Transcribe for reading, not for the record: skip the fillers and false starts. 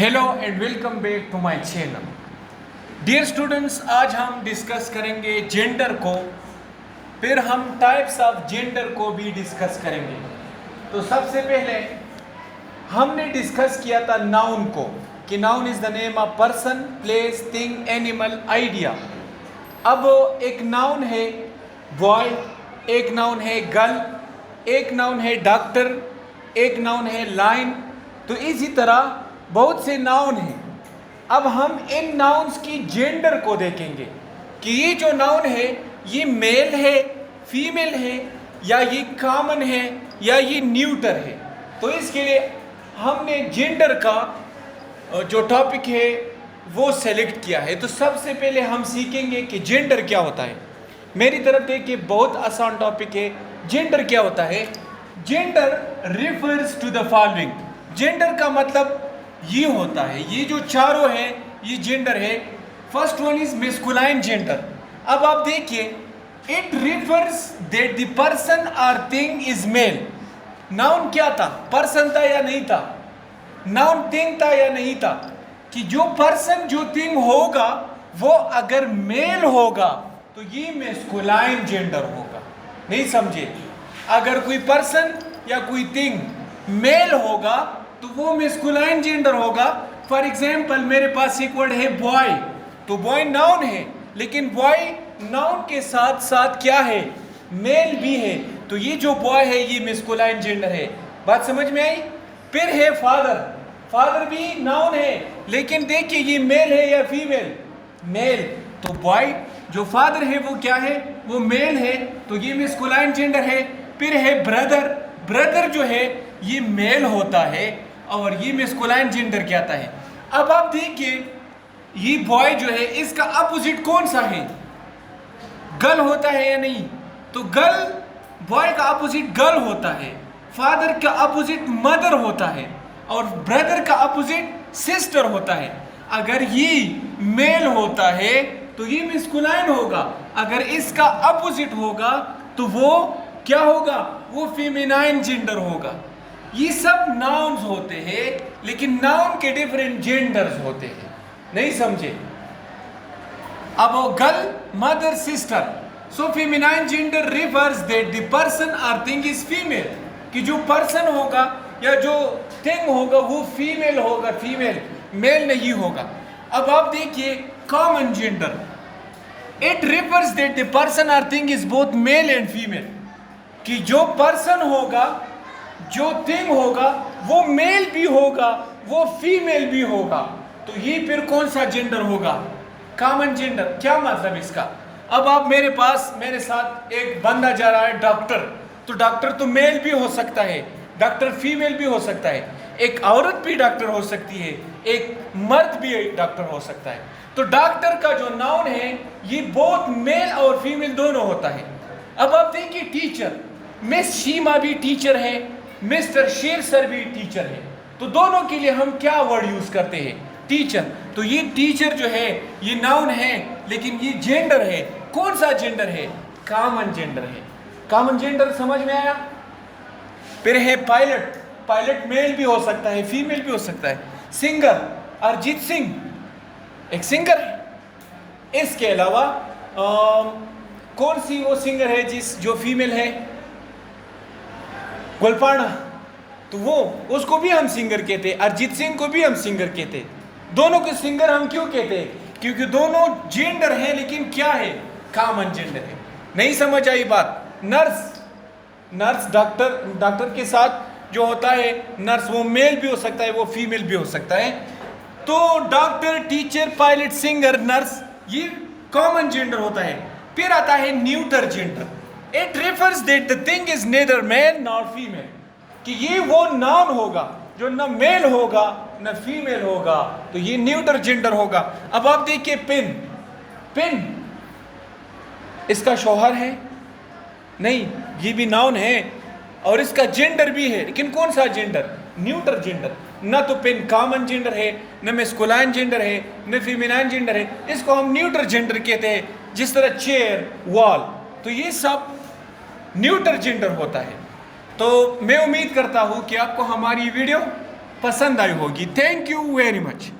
Hello and welcome back to my channel. Dear students, आज हम discuss करेंगे gender को, फिर हम टाइप्स ऑफ जेंडर को भी डिस्कस करेंगे। तो सबसे पहले हमने डिस्कस किया था नाउन को, कि noun is the name of person, place, thing, animal, idea. अब एक नाउन है बॉय, एक नाउन है गर्ल, एक नाउन है डॉक्टर, एक नाउन है लाइन। तो इसी तरह बहुत से नाउन हैं। अब हम इन नाउन्स की जेंडर को देखेंगे कि ये जो नाउन है ये मेल है, फीमेल है, या ये कॉमन है, या ये न्यूटर है। तो इसके लिए हमने जेंडर का जो टॉपिक है वो सेलेक्ट किया है। तो सबसे पहले हम सीखेंगे कि जेंडर क्या होता है। मेरी तरफ देखिए, बहुत आसान टॉपिक है। जेंडर क्या होता है? Gender refers to the following. Gender का मतलब ये होता है, ये जो चारों है ये जेंडर है। First one is masculine gender. अब आप देखिए, it refers that the person or thing is male. Noun क्या था? पर्सन था या नहीं था? नाउन थिंग था या नहीं था? कि जो पर्सन जो थिंग होगा वो अगर मेल होगा तो ये मेस्कुलाइन जेंडर होगा। नहीं समझे? अगर कोई पर्सन या कोई थिंग मेल होगा तो वो मेस्कुलाइन जेंडर होगा। फॉर एग्जाम्पल, मेरे पास एक वर्ड है बॉय, तो बॉय नाउन है, लेकिन बॉय नाउन के साथ साथ क्या है? मेल भी है। तो ये जो बॉय है ये मेस्कुलाइन जेंडर है। बात समझ में आई? फिर है फादर। फादर भी नाउन है, लेकिन देखिए ये मेल है या फीमेल? मेल। तो बॉय जो फादर है वो क्या है? वो मेल है, तो ये मेस्कुलाइन जेंडर है। फिर है ब्रदर। ब्रदर जो है ये मेल होता है और ये मेस्कुलाइन जेंडर कहता है। अब आप देखिए, ये बॉय जो है इसका अपोजिट कौन सा है? गर्ल होता है या नहीं? तो गर्ल, बॉय का अपोजिट गर्ल होता है, फादर का अपोजिट मदर होता है, और ब्रदर का अपोजिट सिस्टर होता है। अगर ये मेल होता है तो ये मेस्कुलाइन होगा, अगर इसका अपोजिट होगा तो वो क्या होगा? वो फेमिनाइन जेंडर होगा। ये सब नाउन्स होते हैं, लेकिन नाउन के डिफरेंट जेंडर्स होते हैं। नहीं समझे? अब वो girl, mother, sister. So feminine gender refers that the person or thing is female. कि जो पर्सन होगा या जो थिंग होगा वो फीमेल होगा, फीमेल, मेल नहीं होगा। अब आप देखिए common gender, it refers that the person or thing is both male and female. कि जो पर्सन होगा, जो थिंग होगा वो मेल भी होगा, वो फीमेल भी होगा। तो ये फिर कौन सा जेंडर होगा? Common gender. क्या मतलब इसका? अब आप मेरे साथ एक बंदा जा रहा है डॉक्टर, तो डॉक्टर तो मेल भी हो सकता है, डॉक्टर फीमेल भी हो सकता है, एक औरत भी डॉक्टर हो सकती है, एक मर्द भी डॉक्टर हो सकता है। तो डॉक्टर का जो नाउन है ये बोथ मेल और फीमेल दोनों होता है। अब आप देखिए टीचर, मिस शीमा भी टीचर है, मिस्टर शेर सर भी टीचर है। तो दोनों के लिए हम क्या वर्ड यूज करते हैं? टीचर। तो ये टीचर जो है ये नाउन है, लेकिन ये जेंडर है। कौन सा जेंडर है? कॉमन जेंडर है। कॉमन जेंडर समझ में आया? फिर है पायलट। पायलट मेल भी हो सकता है, फीमेल भी हो सकता है। सिंगर, अरिजीत सिंह एक सिंगर है। इसके अलावा कौन सी वो सिंगर है जो फीमेल है? गुलपाना। तो वो, उसको भी हम सिंगर कहते हैं। अरिजीत सिंह को भी हम सिंगर कहते हैं। दोनों के सिंगर हम क्यों कहते हैं? क्योंकि दोनों जेंडर है, लेकिन क्या है? कॉमन जेंडर है। नहीं समझ आई बात? नर्स, नर्स डॉक्टर, डॉक्टर के साथ जो होता है नर्स, वो मेल भी हो सकता है, वो फीमेल भी हो सकता है। तो doctor, teacher, pilot, singer, nurse, ये कॉमन जेंडर होता है। फिर आता है neuter gender. It refers that the thing is neither male nor female. कि ये वो नाउन होगा जो न मेल होगा न फीमेल होगा, तो ये न्यूटर जेंडर होगा। अब आप देखिए पेन। पेन इसका शौहर है? नहीं, ये भी नाउन है और इसका जेंडर भी है, लेकिन कौन सा जेंडर? Neuter gender. न तो पेन कॉमन जेंडर है, न मेस्कुलाइन जेंडर है, न फेमिनाइन जेंडर है। इसको हम न्यूटर जेंडर कहते हैं। जिस तरह चेयर, वॉल, तो ये सब न्यूटर जेंडर होता है। तो मैं उम्मीद करता हूँ कि आपको हमारी वीडियो पसंद आई होगी। Thank you very much.